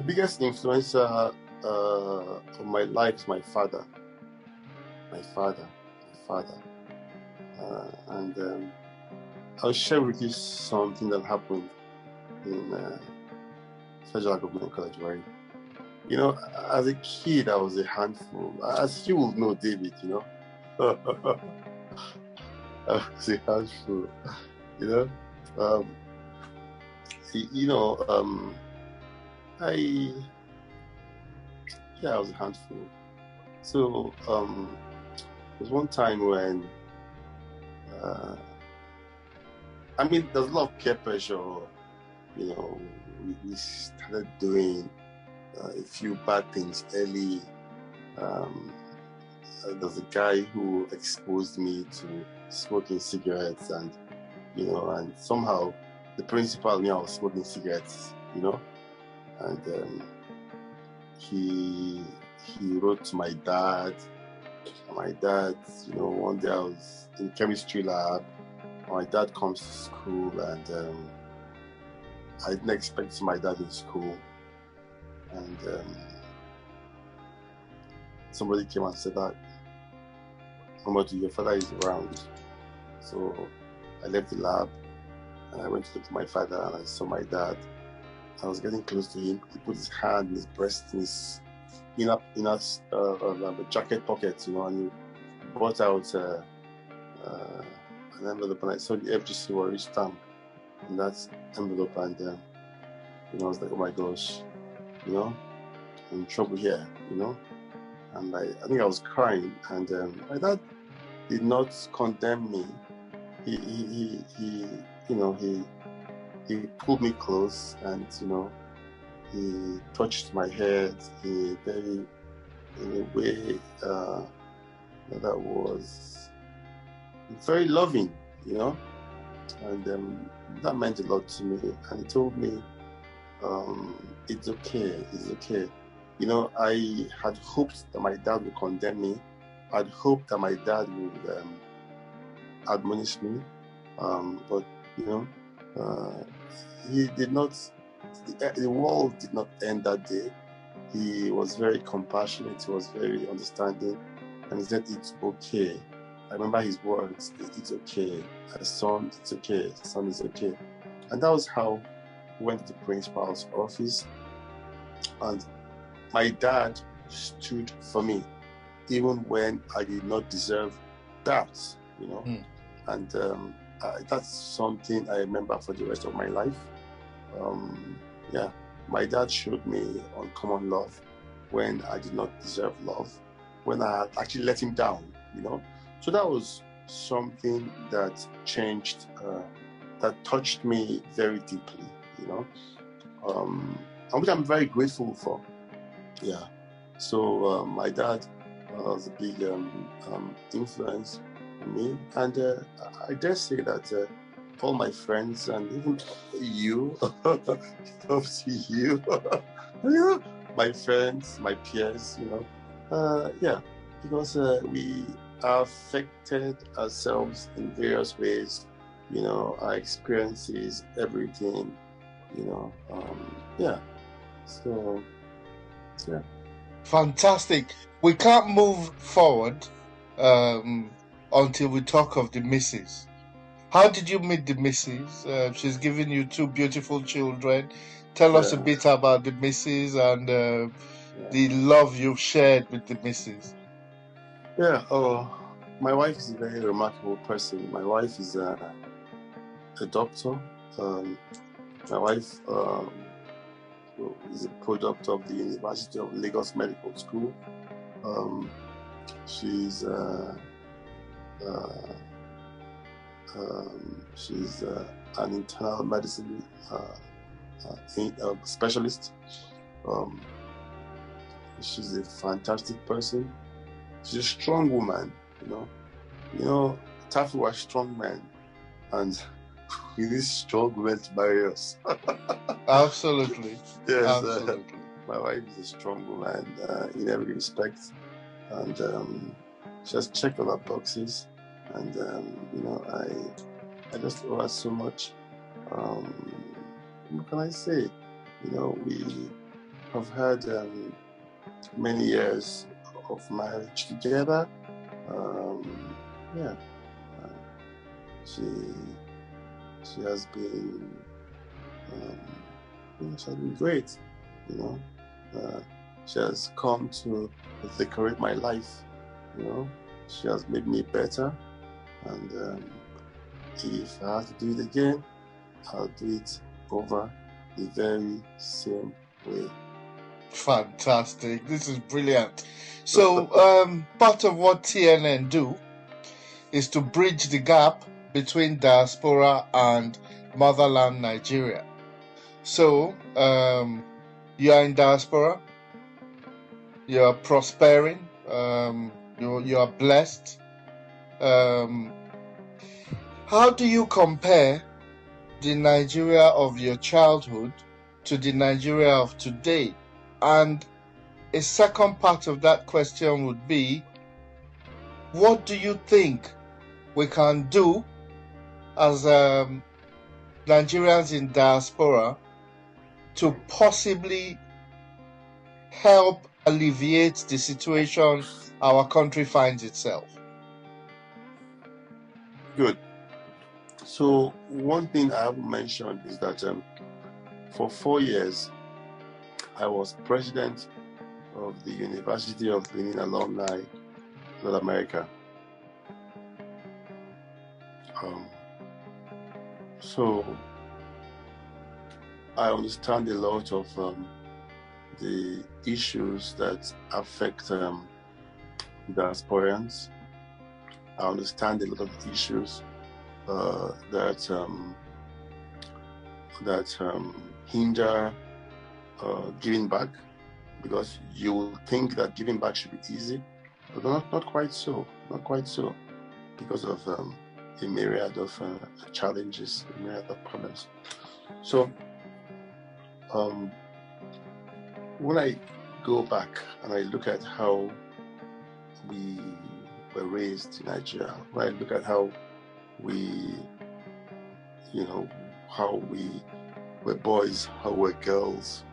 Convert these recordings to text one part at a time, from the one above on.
biggest influencer of my life is my father. My father. And I'll share with you something that happened in Federal Government College, right? You know, as a kid, I was a handful. As you will know, David, you know. I was a handful, you know. I was a handful. So there was one time when there's a lot of peer pressure. You know, we started doing a few bad things early. There's a guy who exposed me to smoking cigarettes, and somehow the principal knew I was smoking cigarettes, you know, and he wrote to my dad. And my dad, you know, one day I was in chemistry lab. My dad comes to school, and I didn't expect my dad in school, and somebody came and said that, Momodu, your father is around. So I left the lab and I went to look for my father, and I saw my dad. I was getting close to him. He put his hand in his breast, in his inner jacket pocket, you know, and he brought out an envelope, and I saw the FGC Warrior stamp in that envelope, and I was like, oh my gosh, you know, I'm in trouble here, you know. And I think I was crying, and my dad did not condemn me. He pulled me close, and he touched my head in a way that was very loving, you know, and that meant a lot to me. And he told me, it's okay. You know, I had hoped that my dad would condemn me. I'd hoped that my dad would admonish me, but he did not. The world did not end that day. He was very compassionate. He was very understanding, and he said, "It's okay." I remember his words. "It's okay, son. It's okay, son. It's okay." And that was how we went to the principal's office, and my dad stood for me, even when I did not deserve that, you know. And that's something I remember for the rest of my life. My dad showed me uncommon love when I did not deserve love, when I had actually let him down, you know. So that was something that changed, that touched me very deeply, you know, and which I'm very grateful for. Yeah. So my dad was a big influence on me, and I dare say that all my friends and even you, my friends, my peers, because we are affected ourselves in various ways, you know, our experiences, everything, you know, So, yeah. Fantastic. We can't move forward until we talk of the missus. How did you meet the missus? She's given you two beautiful children. Tell us a bit about the missus and the love you've shared with the missus. Yeah. My wife is a very remarkable person. My wife is a doctor. My wife is a product of the University of Lagos Medical School. She's an internal medicine specialist. She's a fantastic person. She's a strong woman, you know. Taffy was strong men, and we need strong women to marry us. Absolutely. Yes. Absolutely. My wife is a strong woman in every respect, and she has checked all our boxes, and I just love her so much. What can I say? You know, have had many years of marriage together. Yeah, she has been great. You know, she has come to decorate my life. You know, she has made me better, and if I have to do it again, I'll do it over the very same way. Fantastic. This is brilliant. So part of what TNN do is to bridge the gap between diaspora and motherland Nigeria. So you are in diaspora, you are prospering, you are blessed. How do you compare the Nigeria of your childhood to the Nigeria of today? And a second part of that question would be, what do you think we can do as Nigerians in diaspora to possibly help alleviate the situation our country finds itself? Good. So one thing I haven't mentioned is that for 4 years, I was president of the University of Benin Alumni, North America. So I understand a lot of the issues that affect diasporans. I understand a lot of the issues that hinder giving back, because you will think that giving back should be easy, but not quite so. Not quite so, because of a myriad of challenges, a myriad of problems. So when I go back and I look at how we were raised in Nigeria, when I look at how we, how we were boys, how we were girls,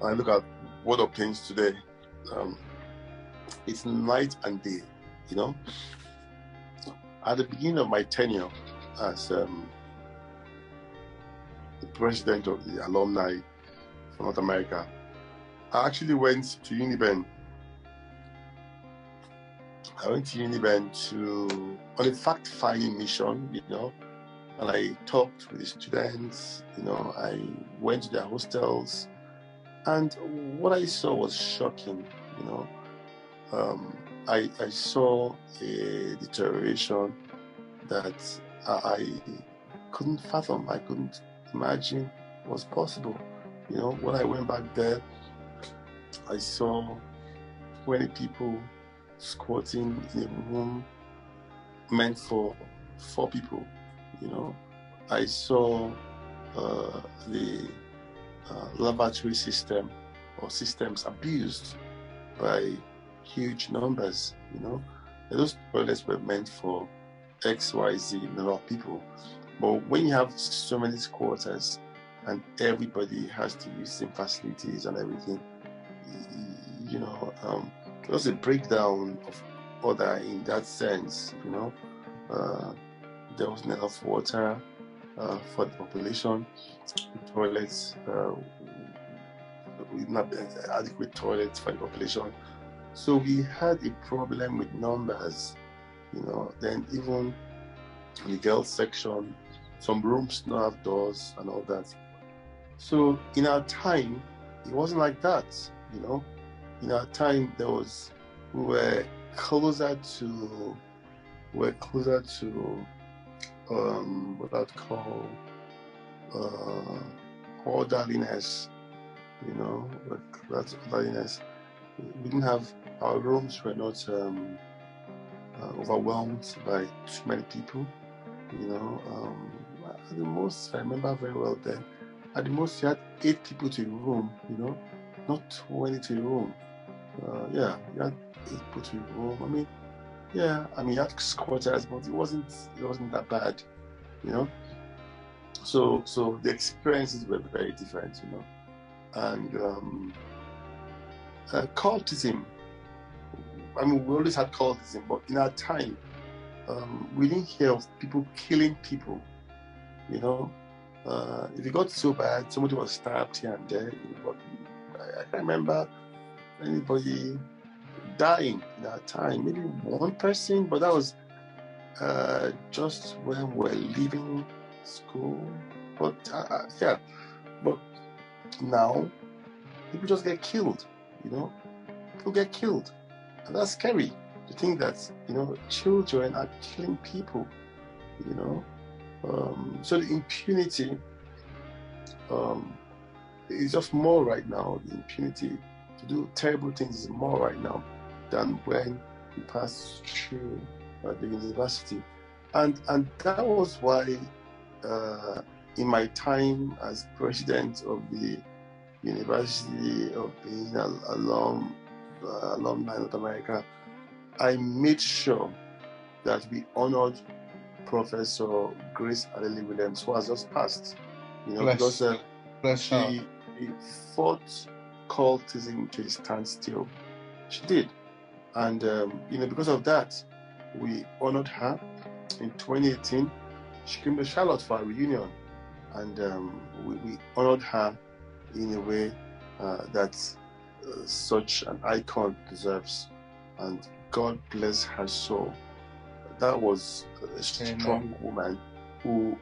I look at what obtains today, it's night and day, At the beginning of my tenure as the president of the alumni for North America, I actually went to Uniben. I went to Uniben on a fact-finding mission, and I talked with the students, I went to their hostels, and what I saw was shocking, I saw a deterioration that I couldn't fathom, I couldn't imagine was possible. When I went back there, I saw 20 people squatting in a room meant for 4 people. I saw the lavatory system or systems abused by huge numbers. Those toilets were meant for XYZ number of people, but when you have so many squatters and everybody has to use the same facilities and everything, there was a breakdown of order in that sense. There wasn't enough water for the population. The toilets, we didn't have adequate toilets for the population. So we had a problem with numbers, Then even in the girls section, some rooms don't have doors and all that. So in our time, it wasn't like that, In our time, we were closer to what I'd call orderliness, that's orderliness. We didn't have, our rooms were not overwhelmed by too many people, At the most, I remember very well then, at the most you had 8 people to a room, not 20 to a room. You had 8 people to a room. You had squatters, but it wasn't that bad, So the experiences were very different, and cultism. I mean, we always had cultism, but in our time, we didn't hear of people killing people. You know, if it got so bad, somebody was stabbed here and there. But I can't remember anybody dying in our time. Maybe one person, but that was just when we're leaving school. But yeah, but now people just get killed. You know, people get killed, and that's scary to think that children are killing people. You know, so the impunity is just more right now. The impunity to do terrible things is more right now than when we passed through the university, and that was why in my time as president of the University of being alumni North America, I made sure that we honored Professor Grace Adeli Williams, who has just passed. Because she fought cultism to a standstill. She did, and because of that, we honored her. In 2018, she came to Charlotte for a reunion, and we honored her in a way that such an icon deserves. And God bless her soul. That was a strong woman who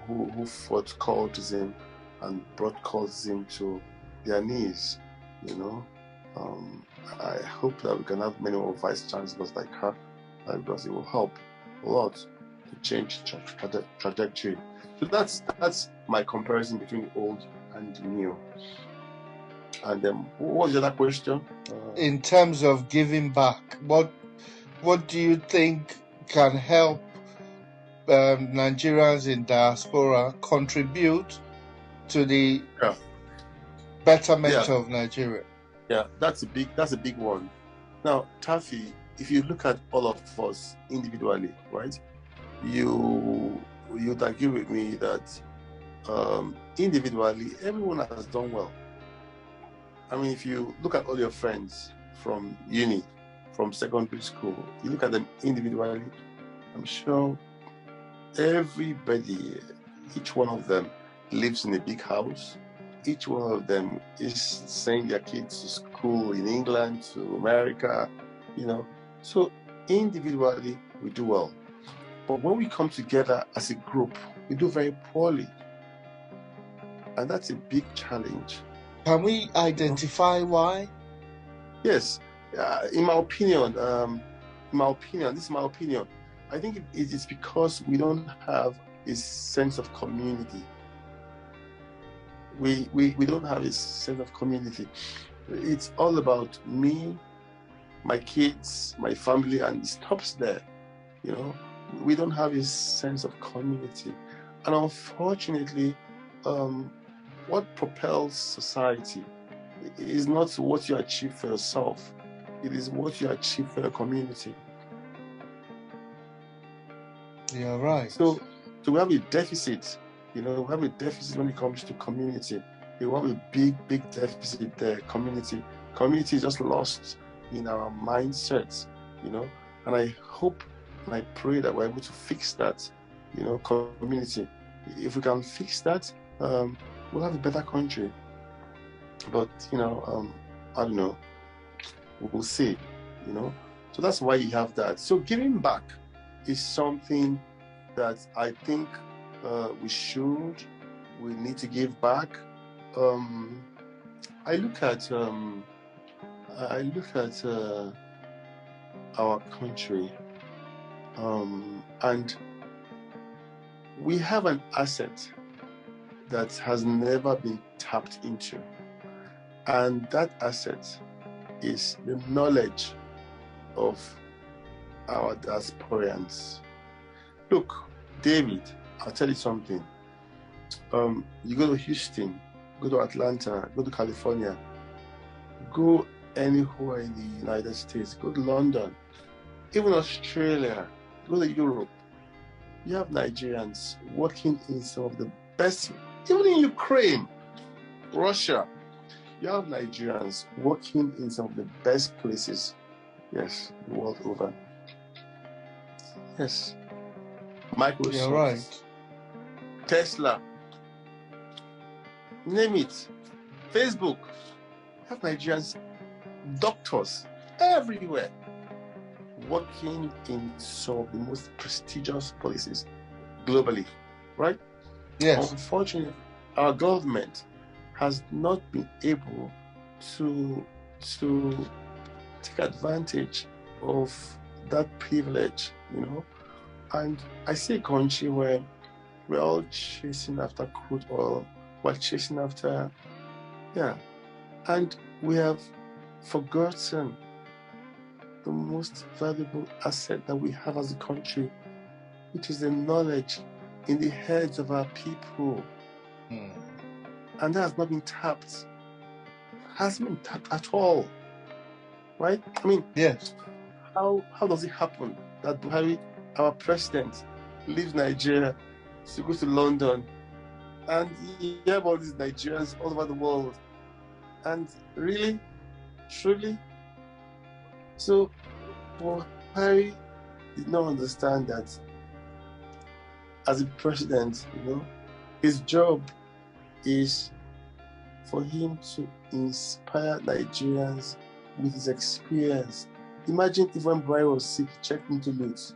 fought cultism and brought cultism to their knees. I hope that we can have many more vice chancellors like her, because it will help a lot to change trajectory. So that's my comparison between the old and the new. And what was the other question? In terms of giving back, what do you think can help Nigerians in diaspora contribute to the betterment of Nigeria? Yeah, that's a big one. Now, Taffy, if you look at all of us individually, right, you'd agree with me that individually everyone has done well. I mean, if you look at all your friends from uni, from secondary school, you look at them individually, I'm sure everybody, each one of them lives in a big house. Each one of them is sending their kids to school in England, to America, So individually, we do well. But when we come together as a group, we do very poorly. And that's a big challenge. Can we identify why? Yes. In my opinion, this is my opinion. I think it is because we don't have a sense of community. We don't have a sense of community. It's all about me, my kids, my family, and it stops there. We don't have a sense of community. And unfortunately, what propels society is not what you achieve for yourself. It is what you achieve for your community. You're right. So we have a deficit. We have a deficit when it comes to community. We have a big deficit there. Community is just lost in our mindsets. And I hope and I pray that we're able to fix that. Community. If we can fix that, we'll have a better country. But I don't know. We'll see. So that's why you have that. So giving back is something that I think we need to give back. I look at our country, and we have an asset that has never been tapped into, and that asset is the knowledge of our diasporans. Look, David, I'll tell you something. You go to Houston, go to Atlanta, go to California, go anywhere in the United States, go to London, even Australia, go to Europe. You have Nigerians working in some of the best, even in Ukraine, Russia. You have Nigerians working in some of the best places, yes, the world over. Yes. Microsoft. You're right. Tesla. Name it. Facebook. Have Nigerians, doctors everywhere working in some of the most prestigious places globally, right? Yes. Unfortunately, our government has not been able to take advantage of that privilege, And I see a country where we're all chasing after crude oil, we're chasing after, and we have forgotten the most valuable asset that we have as a country, which is the knowledge in the heads of our people. And that has not been tapped. Hasn't been tapped at all. Right? I mean, yes. How does it happen that Buhari, our president, leaves Nigeria to go to London, and you have all these Nigerians all over the world, and really, truly, so Buhari did not understand that as a president, his job is for him to inspire Nigerians with his experience. Imagine if when Buhari was sick, he checked into Lutz,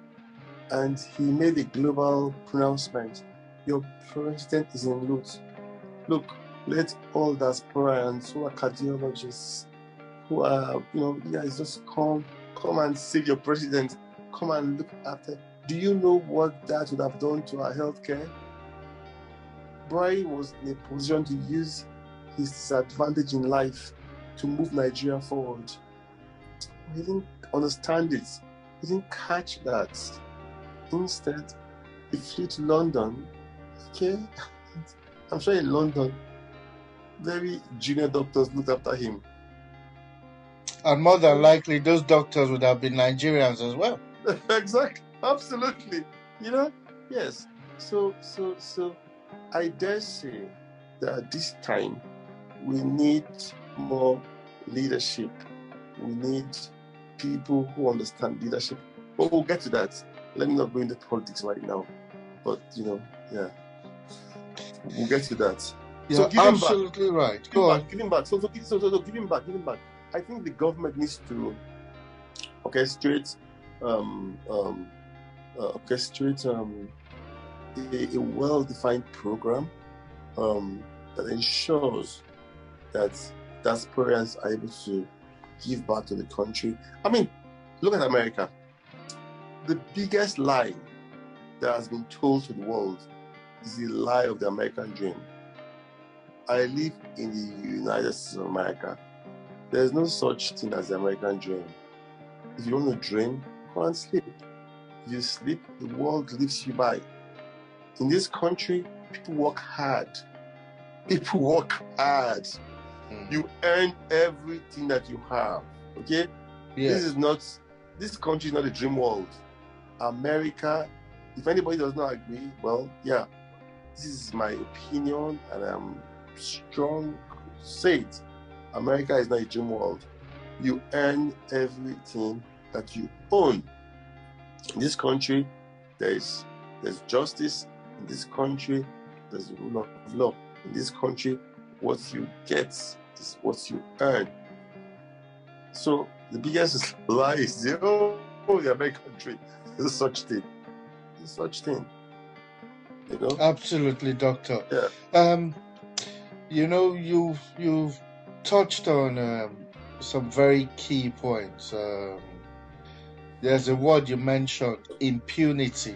and he made a global pronouncement. Your president is in Lutz. Look, let all diasporans who are cardiologists, who are, guys, just come and save your president. Come and look after. Do you know what that would have done to our healthcare? Buhari was in a position to use his disadvantage in life to move Nigeria forward. He didn't understand it. He didn't catch that. Instead, he flew to London. Okay, I'm sure in London, very junior doctors looked after him. And more than likely, those doctors would have been Nigerians as well. Exactly, absolutely. Yes. So I dare say that at this time we need more leadership. We need people who understand leadership. But we'll get to that. Let me not go into politics right now. But we'll get to that. You're absolutely right. Give him back. So give him back. I think the government needs to orchestrate a well-defined program that ensures that diasporans are able to give back to the country. I mean, look at America. The biggest lie that has been told to the world is the lie of the American dream. I live in the United States of America. There's no such thing as the American dream. If you want to dream, go and sleep. If you sleep, the world lifts you by. In this country, people work hard. You earn everything that you have. Okay? Yes. This country is not a dream world. America, if anybody does not agree, well, this is my opinion, and I'm strong to say it. America is not a dream world. You earn everything that you own. In this country, there's justice. In this country, there's the rule of law. In this country, what you get is what you earn. So the biggest lie is the American dream. There's such thing. Absolutely, Doctor. Yeah. You've touched on some very key points. There's a word you mentioned, impunity.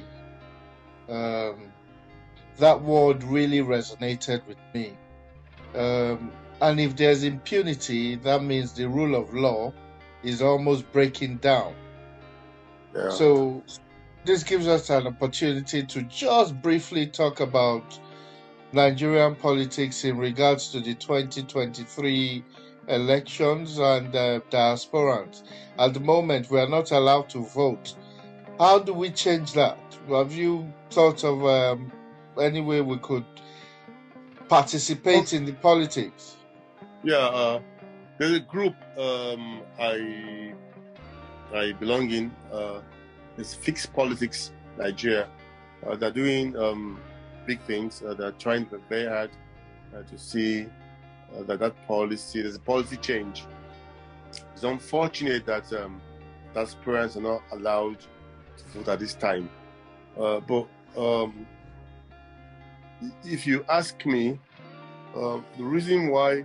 That word really resonated with me. And if there's impunity, that means the rule of law is almost breaking down. Yeah. So this gives us an opportunity to just briefly talk about Nigerian politics in regards to the 2023 elections and diasporans. At the moment, we are not allowed to vote. How do we change that? Have you thought of any way we could participate in the politics? There's a group I belong in. It's Fixed Politics Nigeria. They're doing big things. They're trying very hard to see that policy. There's a policy change. It's unfortunate that parents are not allowed to vote at this time. But if you ask me, the reason why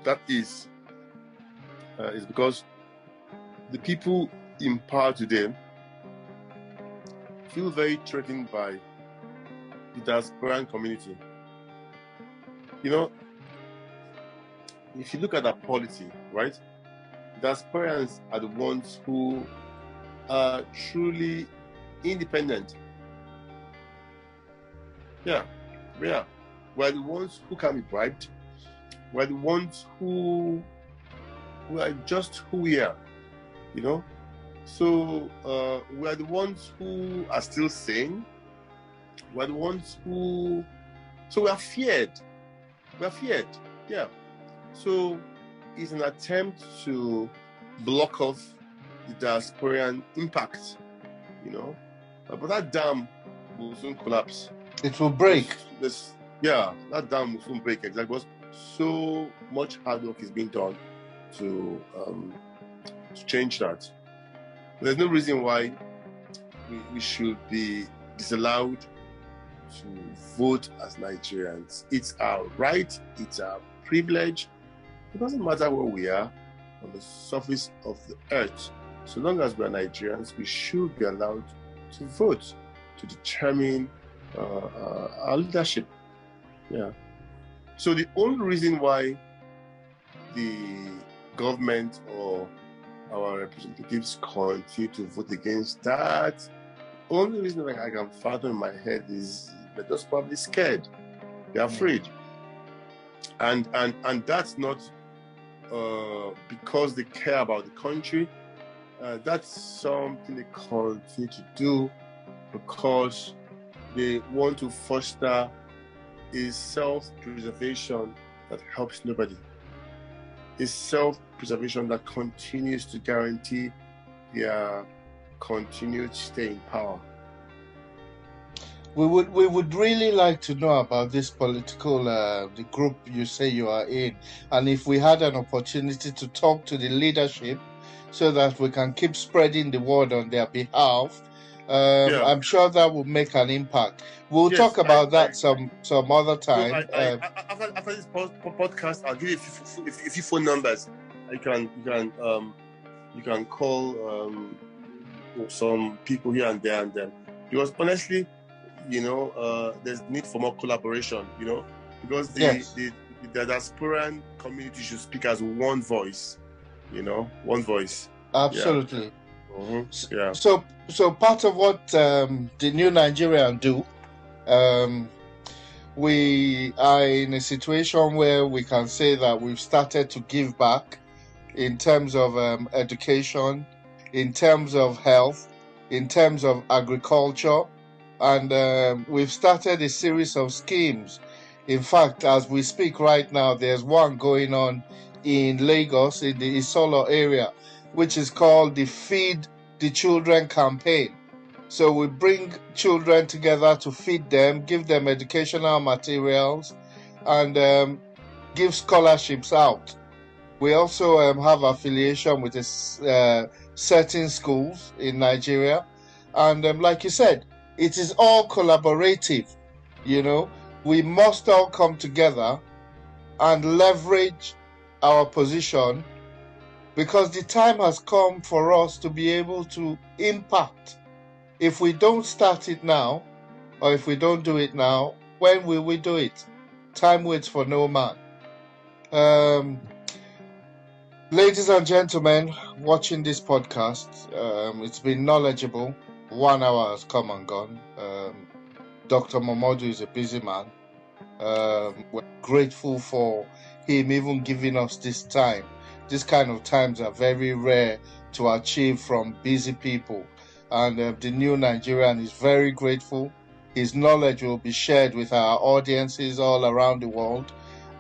that is because the people in power today feel very threatened by the diaspora community. You know, if you look at that polity, right, diasporans are the ones who are truly independent. Yeah. We're the ones who can be bribed. We're the ones who are just who we are, you know. So we're the ones who are still sane. We're the ones who, so we are feared. We're feared, yeah. So it's an attempt to block off the diasporan impact, you know. But that dam will soon collapse. It will break. That dam will soon break, exactly. Because so much hard work is being done to change that. There's no reason why we should be disallowed to vote as Nigerians. It's our right, it's our privilege. It doesn't matter where we are on the surface of the earth. So long as we are Nigerians, we should be allowed to vote to determine our leadership. Yeah. So the only reason why the government or our representatives continue to vote against that, only reason I can fathom in my head is they're just probably scared. They're afraid. And that's not because they care about the country. That's something they continue to do because they want to foster a self-preservation that helps nobody. A self-preservation that continues to guarantee their continued stay in power. We would really like to know about this political the group you say you are in, and if we had an opportunity to talk to the leadership so that we can keep spreading the word on their behalf, I'm sure that would make an impact. We'll talk about that some other time. After this podcast, I'll give you a few phone numbers. You can call some people here and there, because honestly, you know, there's need for more collaboration. You know, because the diasporan community should speak as one voice. You know, one voice. Absolutely. Yeah. Mm-hmm. Yeah. So part of what the New Nigerian do, we are in a situation where we can say that we've started to give back in terms of education, in terms of health, in terms of agriculture, and we've started a series of schemes. In fact, as we speak right now, there's one going on in Lagos, in the Isolo area, which is called the Feed the Children campaign. So we bring children together to feed them, give them educational materials, and give scholarships out. We also have affiliation with certain schools in Nigeria. And like you said, it is all collaborative. You know, we must all come together and leverage our position, because the time has come for us to be able to impact. If we don't start it now, or if we don't do it now, when will we do it? Time waits for no man. Ladies and gentlemen, watching this podcast, it's been knowledgeable. 1 hour has come and gone. Dr. Momodu is a busy man. We're grateful for him even giving us this time. These kind of times are very rare to achieve from busy people. And the New Nigerian is very grateful. His knowledge will be shared with our audiences all around the world.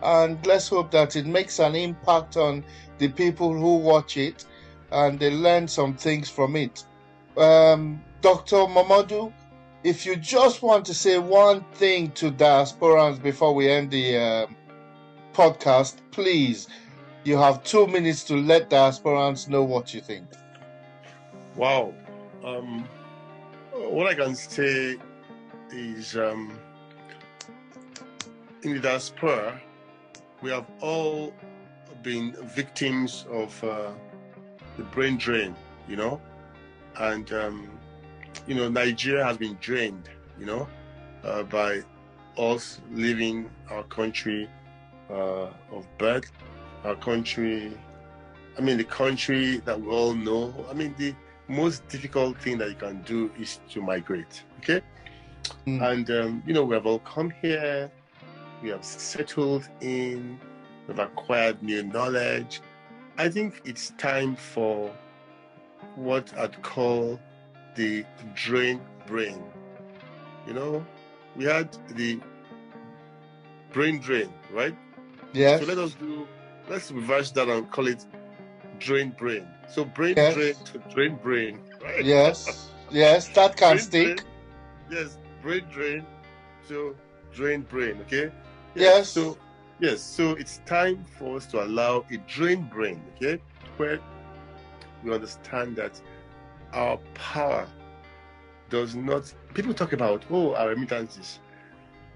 and let's hope that it makes an impact on the people who watch it and they learn some things from it. Dr. Momodu, if you just want to say one thing to diasporans before we end the podcast, please, you have 2 minutes to let diasporans know what you think. Wow. What I can say is in the diaspora, we have all been victims of the brain drain, you know, and you know, Nigeria has been drained, you know, by us leaving our country of birth, our country. I mean, the country that we all know. I mean, the most difficult thing that you can do is to migrate. Okay, and you know, we have all come here. We have settled in. We've acquired new knowledge. I think it's time for what I'd call the drain brain. You know, we had the brain drain, right? Yes. So let's reverse that and call it drain brain. So brain drain to drain brain, right? Yes, yes, that can brain stick. Drain, yes, brain drain to drain brain, okay? Yes. So it's time for us to allow a drain brain, okay? Where we understand that our power does not, people talk about, our remittances.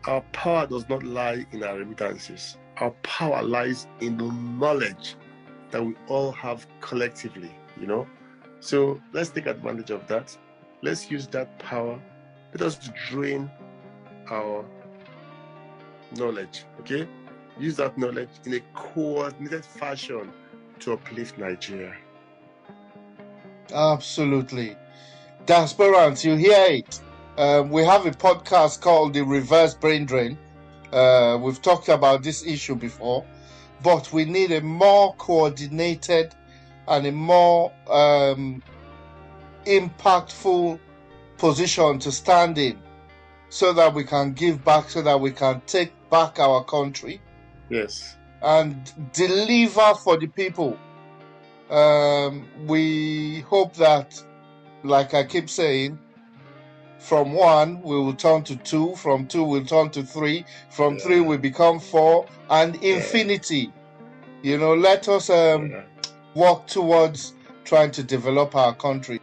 Our power does not lie in our remittances. Our power lies in the knowledge that we all have collectively, you know? So let's take advantage of that. Let's use that power. Let us drain our knowledge, okay? Use that knowledge in a coordinated fashion to uplift Nigeria. Absolutely. Diasporans, you hear it. We have a podcast called The Reverse Brain Drain. We've talked about this issue before, but we need a more coordinated and a more impactful position to stand in so that we can give back, so that we can take back our country. Yes. And deliver for the people. We hope that, like I keep saying, from 1 we will turn to 2, from 2 we'll turn to 3, from 3 we become 4, and infinity. You know, let us work towards trying to develop our country.